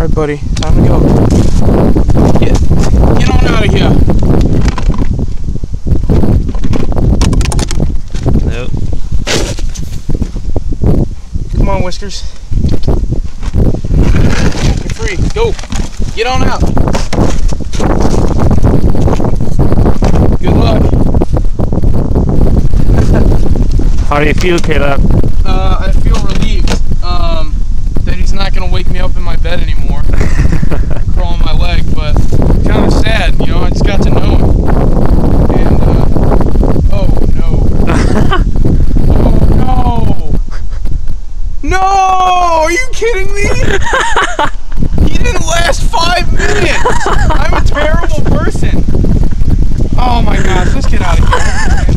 Alright, buddy, time to go. Get on out of here. Nope. Come on, Whiskers. You're free. Go. Get on out. Good luck. How do you feel, Caleb? I feel relieved that he's not going to wake me up in my bed anymore, crawl on my leg, but kind of sad, you know, I just got to know him. And, oh no. Oh no. No! Are you kidding me? He didn't last 5 minutes! I'm a terrible person. Oh my gosh, let's get out of here.